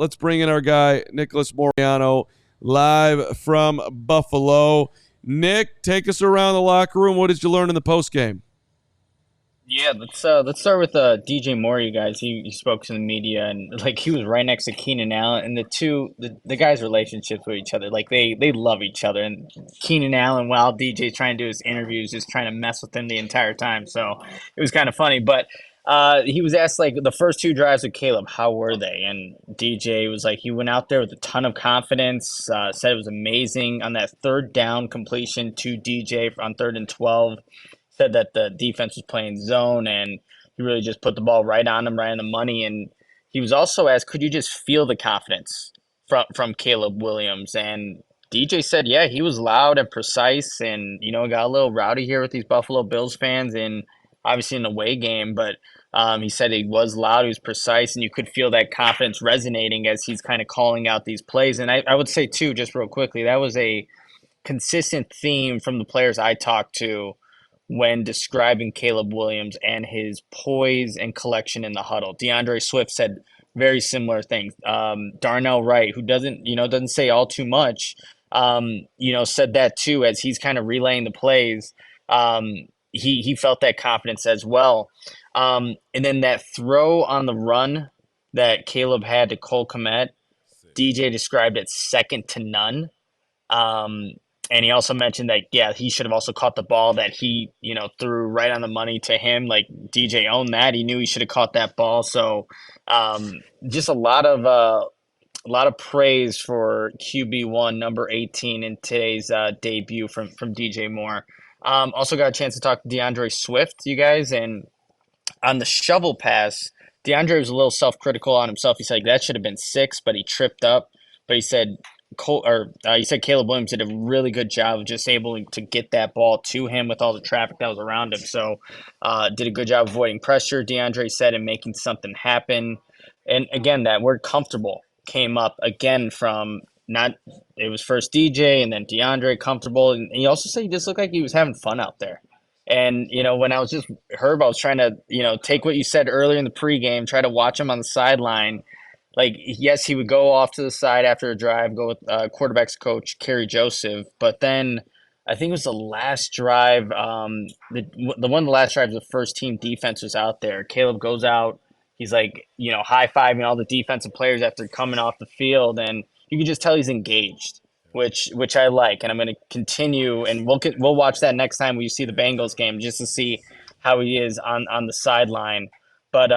let's bring in our guy, Nicholas Moreano, live from Buffalo. Nick, take us around the locker room. What did you learn in the postgame? Yeah, let's start with DJ Moore, you guys. He spoke to the media and like he was right next to Keenan Allen, and the guys' relationships with each other, like they love each other. And Keenan Allen, while DJ's trying to do his interviews, just trying to mess with him the entire time. So it was kind of funny. But he was asked like the first two drives with Caleb, how were they? And DJ was like he went out there with a ton of confidence. Said it was amazing on that third down completion to DJ on 3rd and 12. Said that the defense was playing zone and he really just put the ball right on him, right on the money. And he was also asked, could you just feel the confidence from Caleb Williams? And DJ said, yeah, he was loud and precise and, got a little rowdy here with these Buffalo Bills fans and obviously in the away game. But he said he was loud, he was precise, and you could feel that confidence resonating as he's kind of calling out these plays. And I would say, too, just real quickly, that was a consistent theme from the players I talked to when describing Caleb Williams and his poise and collection in the huddle. DeAndre Swift said very similar things. Darnell Wright, who doesn't say all too much, said that too as he's kind of relaying the plays. He felt that confidence as well. And then that throw on the run that Caleb had to Cole Kmet, DJ described it second to none. And he also mentioned that, yeah, he should have also caught the ball that he, threw right on the money to him. Like DJ owned that. He knew he should have caught that ball. So just a lot of praise for QB1, number 18 in today's debut from DJ Moore. Also got a chance to talk to DeAndre Swift, you guys. And on the shovel pass, DeAndre was a little self-critical on himself. He said that should have been 6, but he tripped up. But he said he said Caleb Williams did a really good job of just able to get that ball to him with all the traffic that was around him. So did a good job avoiding pressure, DeAndre said, and making something happen. And again, that word comfortable came up again from it was first DJ and then DeAndre comfortable. And he also said he just looked like he was having fun out there. And, when I was just Herb, I was trying to, take what you said earlier in the pregame, try to watch him on the sideline. Like, yes, he would go off to the side after a drive, go with quarterbacks coach Kerry Joseph. But then I think it was the last drive, the one of the last drives, the first team defense was out there. Caleb goes out. He's like, high-fiving all the defensive players after coming off the field. And you can just tell he's engaged, which I like. And I'm going to continue, and we'll watch that next time we see the Bengals game just to see how he is on the sideline. But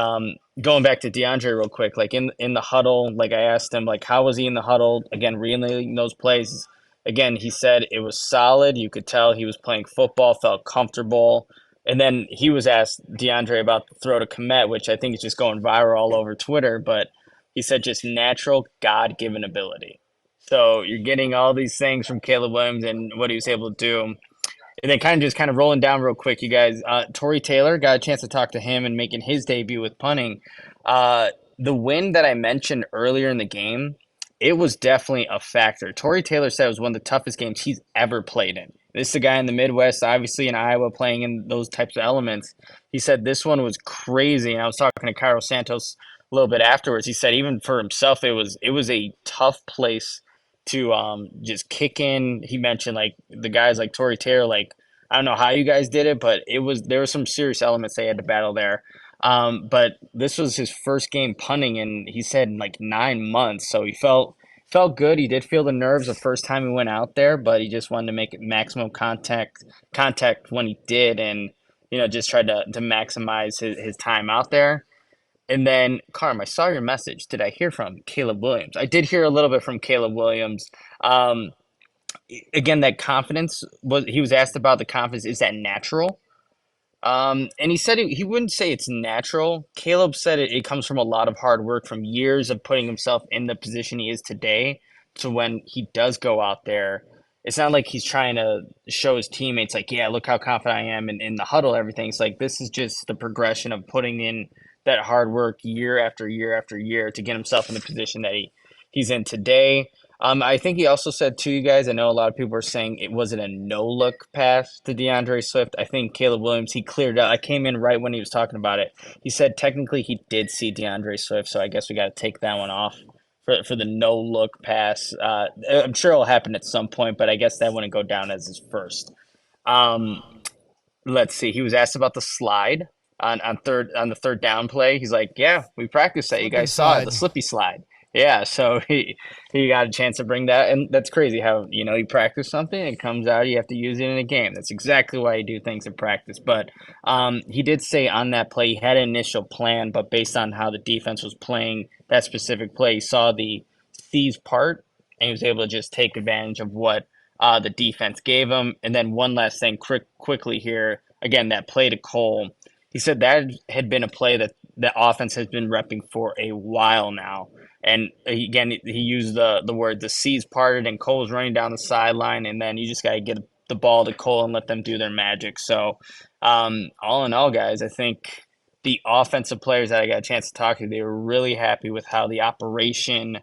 going back to DeAndre real quick, like in the huddle, like I asked him, like, how was he in the huddle? Again, relaying those plays. Again, he said it was solid. You could tell he was playing football, felt comfortable. And then he was asked, DeAndre, about the throw to Kmet, which I think is just going viral all over Twitter. But he said just natural, God-given ability. So you're getting all these things from Caleb Williams and what he was able to do. And then kind of rolling down real quick, you guys. Tory Taylor, got a chance to talk to him and making his debut with punting. The win that I mentioned earlier in the game, it was definitely a factor. Tory Taylor said it was one of the toughest games he's ever played in. This is a guy in the Midwest, obviously in Iowa, playing in those types of elements. He said this one was crazy. And I was talking to Cairo Santos a little bit afterwards. He said even for himself, it was a tough place to just kick in. He mentioned like the guys like Tory Taylor, like I don't know how you guys did it, but there were some serious elements they had to battle there. But this was his first game punting, and he said in like 9 months, so he felt good. He did feel the nerves the first time he went out there, but he just wanted to make it maximum contact when he did, and just tried to maximize his time out there. And then, Carm, I saw your message. Did I hear from Caleb Williams? I did hear a little bit from Caleb Williams. Again, that confidence, he was asked about the confidence. Is that natural? And he said he wouldn't say it's natural. Caleb said it comes from a lot of hard work, from years of putting himself in the position he is today to when he does go out there. It's not like he's trying to show his teammates, like, yeah, look how confident I am in the huddle, everything. It's like this is just the progression of putting in that hard work year after year after year to get himself in the position that he's in today. I think he also said to you guys, I know a lot of people were saying it wasn't a no-look pass to DeAndre Swift. I think Caleb Williams, he cleared it up. I came in right when he was talking about it. He said technically he did see DeAndre Swift, so I guess we got to take that one off for the no look pass. I'm sure it'll happen at some point, but I guess that wouldn't go down as his first. Um, let's see. He was asked about the slide on the third down play. He's like, "Yeah, we practiced that. You Slip and guys saw it, the slide. slippy slide." Yeah, so he got a chance to bring that, and that's crazy how you practice something and it comes out. You have to use it in a game. That's exactly why you do things in practice. But he did say on that play he had an initial plan, but based on how the defense was playing that specific play, he saw the C's part, and he was able to just take advantage of what the defense gave him. And then one last thing, quickly here, again, that play to Cole. He said that had been a play that the offense has been repping for a while now. And again, he used the word the C's parted and Cole's running down the sideline, and then you just got to get the ball to Cole and let them do their magic. So, all in all, guys, I think the offensive players that I got a chance to talk to, they were really happy with how the operation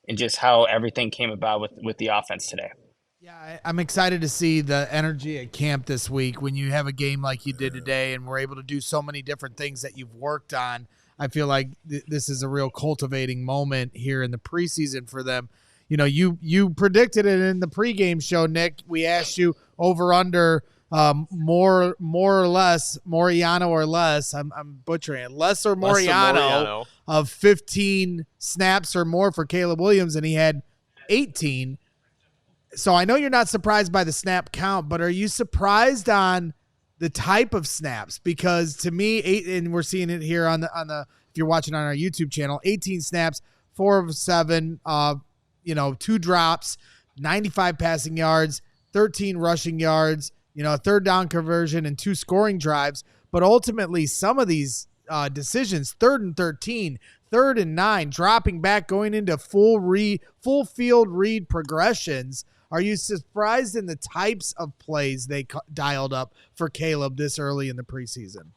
and just how everything came about with the offense today. Yeah, I'm excited to see the energy at camp this week when you have a game like you did today and we're able to do so many different things that you've worked on. I feel like this is a real cultivating moment here in the preseason for them. You know, you predicted it in the pregame show, Nick. We asked you over under more or less, Moreano or less. I'm butchering it. Less or Moreano of 15 snaps or more for Caleb Williams, and he had 18. So I know you're not surprised by the snap count, but are you surprised on the type of snaps? Because to me, and we're seeing it here on the if you're watching on our YouTube channel, 18 snaps, 4 of 7, 2 drops, 95 passing yards, 13 rushing yards, a third down conversion and 2 scoring drives. But ultimately, some of these decisions, 3rd and 13, 3rd and 9, dropping back, going into full field read progressions. Are you surprised in the types of plays they dialed up for Caleb this early in the preseason?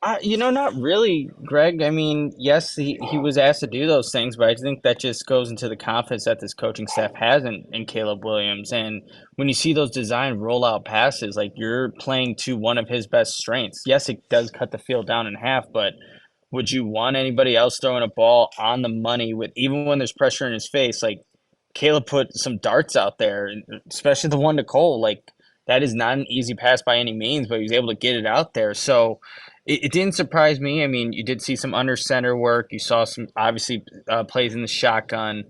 Not really, Greg. I mean, yes, he was asked to do those things, but I think that just goes into the confidence that this coaching staff has in Caleb Williams. And when you see those design rollout passes, like you're playing to one of his best strengths. Yes, it does cut the field down in half, but would you want anybody else throwing a ball on the money with even when there's pressure in his face? Like Caleb put some darts out there, especially the one to Cole. Like that is not an easy pass by any means, but he was able to get it out there. So it didn't surprise me. I mean, you did see some under center work. You saw some obviously plays in the shotgun.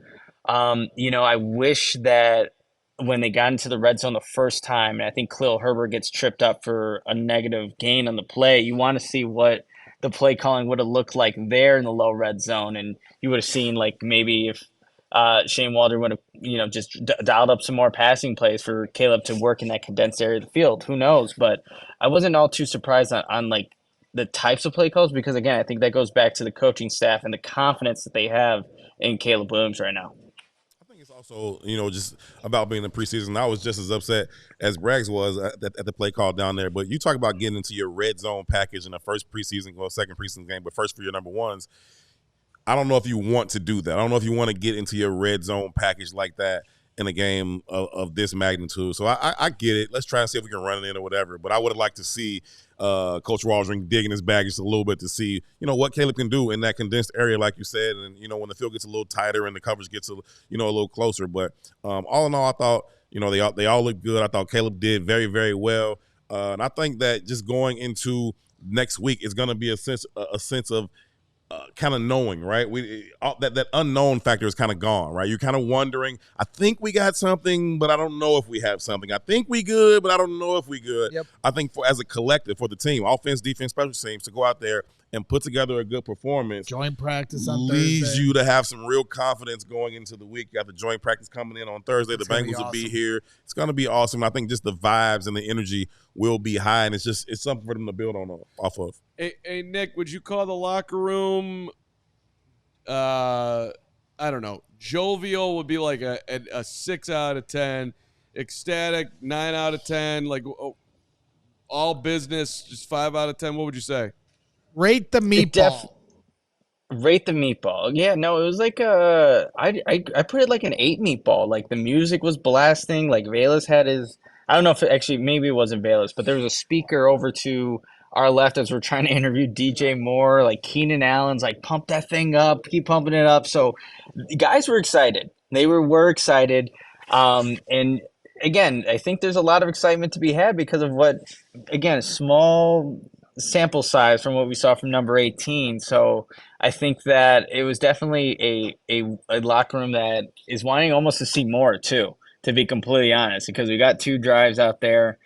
I wish that when they got into the red zone the first time, and I think Khalil Herbert gets tripped up for a negative gain on the play, you want to see what the play calling would have looked like there in the low red zone, and you would have seen like maybe if Shane Walder would have, just dialed up some more passing plays for Caleb to work in that condensed area of the field. Who knows? But I wasn't all too surprised on like the types of play calls because, again, I think that goes back to the coaching staff and the confidence that they have in Caleb Williams right now. I think it's also, just about being in preseason. I was just as upset as Braggs was at the play call down there. But you talk about getting into your red zone package in the first preseason or second preseason game, but first for your number ones. I don't know if you want to do that. I don't know if you want to get into your red zone package like that in a game of this magnitude. So I get it. Let's try and see if we can run it in or whatever. But I would have liked to see Coach Waldron digging his bag just a little bit to see, what Caleb can do in that condensed area, like you said. And, when the field gets a little tighter and the coverage gets, a little closer. But all in all, I thought, they all looked good. I thought Caleb did very, very well. And I think that just going into next week is going to be a sense of kind of knowing, right? That unknown factor is kind of gone, right? You're kind of wondering, I think we got something, but I don't know if we have something. I think we good, but I don't know if we good. Yep. I think as a collective for the team, offense, defense, special teams, to go out there and put together a good performance. Joint practice on leads Thursday. You to have some real confidence going into the week. You got the joint practice coming in on Thursday. The Bengals will be here. It's going to be awesome. I think just the vibes and the energy will be high, and it's something for them to build off of. Hey, Nick, would you call the locker room, I don't know, jovial would be like a 6 out of 10, ecstatic 9 out of 10, like all business just 5 out of 10? What would you say? Rate the meatball. Rate the meatball. Yeah, no, it was like I put it like an 8 meatball. Like the music was blasting. Like Velus had his. I don't know if maybe it wasn't Velus, but there was a speaker over to our left as we're trying to interview DJ Moore. Like Keenan Allen's like, pump that thing up, keep pumping it up. So the guys were excited. They were excited. And again, I think there's a lot of excitement to be had because of what, again, small sample size from what we saw from number 18. So I think that it was definitely a locker room that is wanting almost to see more too, to be completely honest, because we got 2 drives out there.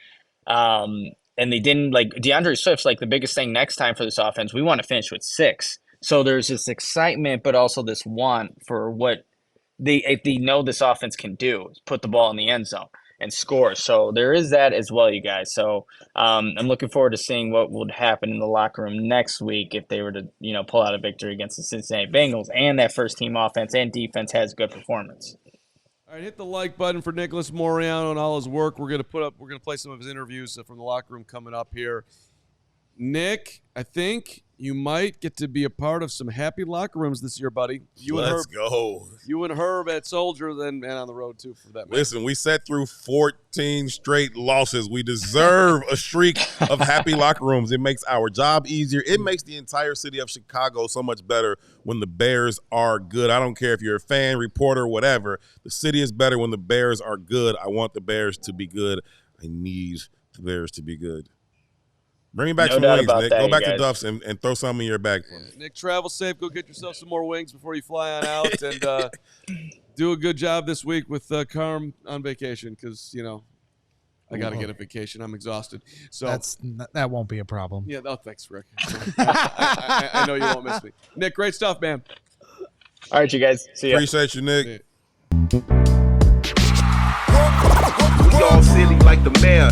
And they didn't, like, DeAndre Swift's like the biggest thing next time for this offense. We want to finish with 6. So there's this excitement, but also this want for what if they know this offense can do, is put the ball in the end zone and score. So there is that as well, you guys. So I'm looking forward to seeing what would happen in the locker room next week if they were to, pull out a victory against the Cincinnati Bengals and that first team offense and defense has good performance. All right, hit the like button for Nicholas Moreano and all his work. We're gonna play some of his interviews from the locker room coming up here. Nick, I think you might get to be a part of some happy locker rooms this year, buddy. Let's go. You and Herb at Soldier, then and on the road too for that. Listen, we sat through 14 straight losses. We deserve a streak of happy locker rooms. It makes our job easier. It makes the entire city of Chicago so much better when the Bears are good. I don't care if you're a fan, reporter, whatever. The city is better when the Bears are good. I want the Bears to be good. I need the Bears to be good. Bring back some wings, Nick. Go back to Duff's and throw some in your bag for me. Nick, travel safe. Go get yourself some more wings before you fly on out, and do a good job this week with Carm on vacation because, I got to get a vacation. I'm exhausted. So that won't be a problem. Yeah. Oh, thanks, Rick. I know you won't miss me. Nick, great stuff, man. All right, you guys. See ya. Appreciate you, Nick. We all silly like the mayor.